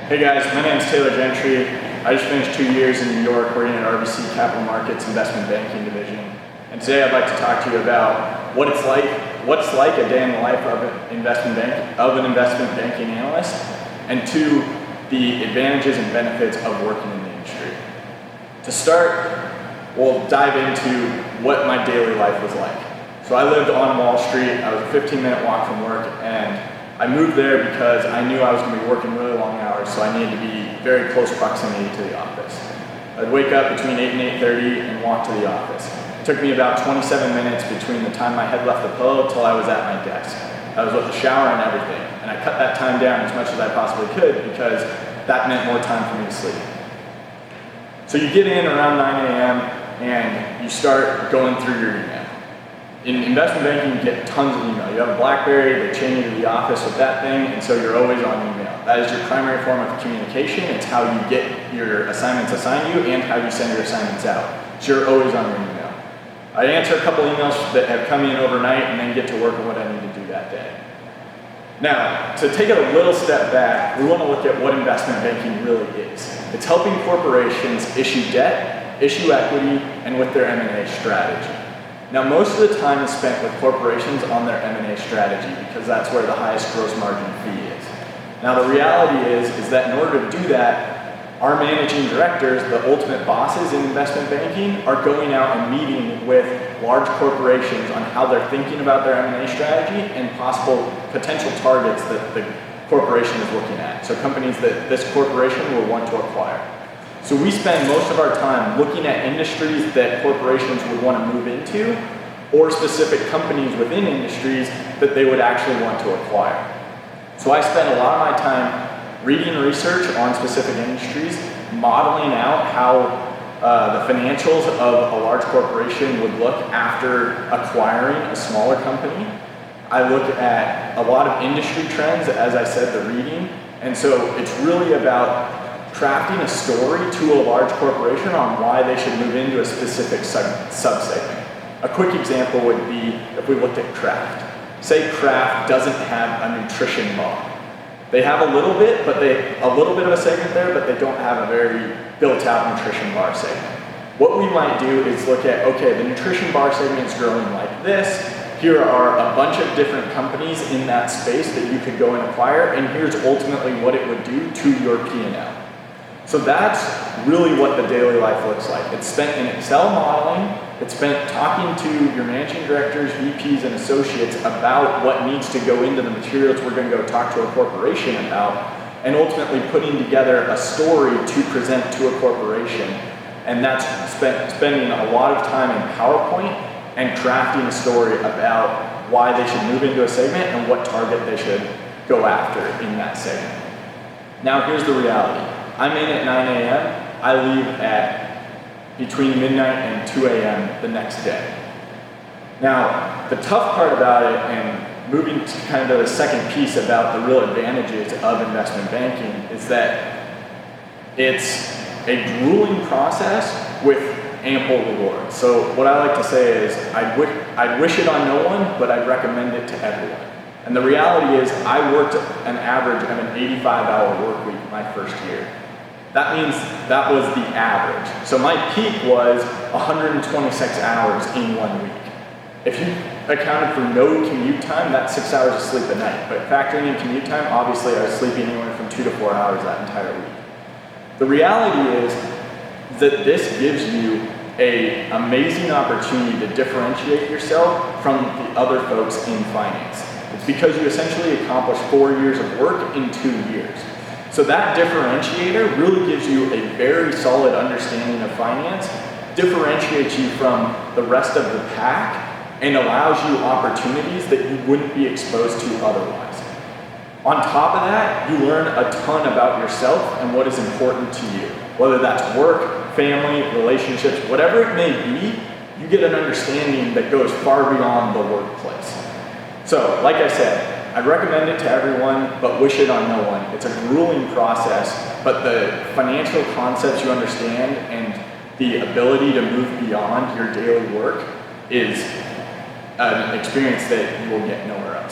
Hey guys, my name is Taylor Gentry. I just finished 2 years in New York working at RBC Capital Markets Investment Banking Division. And today I'd like to talk to you about what it's like a day in the life of an investment banking analyst, and two, the advantages and benefits of working in the industry. To start, we'll dive into what my daily life was like. So I lived on Wall Street. I was a 15-minute walk from work, and I moved there because I knew I was going to be working really long hours, so I needed to be very close proximity to the office. I'd wake up between 8 and 8:30 and walk to the office. It took me about 27 minutes between the time my head left the pillow till I was at my desk. I was with a shower and everything, and I cut that time down as much as I possibly could because that meant more time for me to sleep. So you get in around 9 a.m. and you start going through your email. In investment banking, you get tons of email. You have a BlackBerry, they chain you to the office with that thing, and so you're always on email. That is your primary form of communication. It's how you get your assignments assigned you and how you send your assignments out. So you're always on your email. I answer a couple emails that have come in overnight and then get to work on what I need to do that day. Now, to take it a little step back, we want to look at what investment banking really is. It's helping corporations issue debt, issue equity, and with their M&A strategy. Now, most of the time is spent with corporations on their M&A strategy because that's where the highest gross margin fee is. Now, the reality is that in order to do that, our managing directors, the ultimate bosses in investment banking, are going out and meeting with large corporations on how they're thinking about their M&A strategy and possible potential targets that the corporation is looking at. So companies that this corporation will want to acquire. So we spend most of our time looking at industries that corporations would want to move into, or specific companies within industries that they would actually want to acquire. So I spend a lot of my time reading research on specific industries, modeling out how the financials of a large corporation would look after acquiring a smaller company. I look at a lot of industry trends, as I said, the reading, and so it's really about crafting a story to a large corporation on why they should move into a specific sub-segment. A quick example would be if we looked at Kraft. Say Kraft doesn't have a nutrition bar. They have a little bit of a segment there, but they don't have a very built-out nutrition bar segment. What we might do is look at, okay, the nutrition bar segment is growing like this. Here are a bunch of different companies in that space that you could go and acquire, and here's ultimately what it would do to your P&L. So that's really what the daily life looks like. It's spent in Excel modeling, it's spent talking to your managing directors, VPs, and associates about what needs to go into the materials we're going to go talk to a corporation about, and ultimately putting together a story to present to a corporation. And that's spending a lot of time in PowerPoint and crafting a story about why they should move into a segment and what target they should go after in that segment. Now here's the reality. I'm in at 9 a.m., I leave at between midnight and 2 a.m. the next day. Now, the tough part about it, and moving to kind of the second piece about the real advantages of investment banking, is that it's a grueling process with ample reward. So what I like to say is, I'd wish it on no one, but I'd recommend it to everyone. And the reality is, I worked an average of an 85-hour work week my first year. That means that was the average. So my peak was 126 hours in 1 week. If you accounted for no commute time, that's 6 hours of sleep a night. But factoring in commute time, obviously I was sleeping anywhere from 2 to 4 hours that entire week. The reality is that this gives you an amazing opportunity to differentiate yourself from the other folks in finance. It's because you essentially accomplished 4 years of work in 2 years. So that differentiator really gives you a very solid understanding of finance, differentiates you from the rest of the pack, and allows you opportunities that you wouldn't be exposed to otherwise. On top of that, you learn a ton about yourself and what is important to you. Whether that's work, family, relationships, whatever it may be, you get an understanding that goes far beyond the workplace. So, like I said, I'd recommend it to everyone, but wish it on no one. It's a grueling process, but the financial concepts you understand and the ability to move beyond your daily work is an experience that you will get nowhere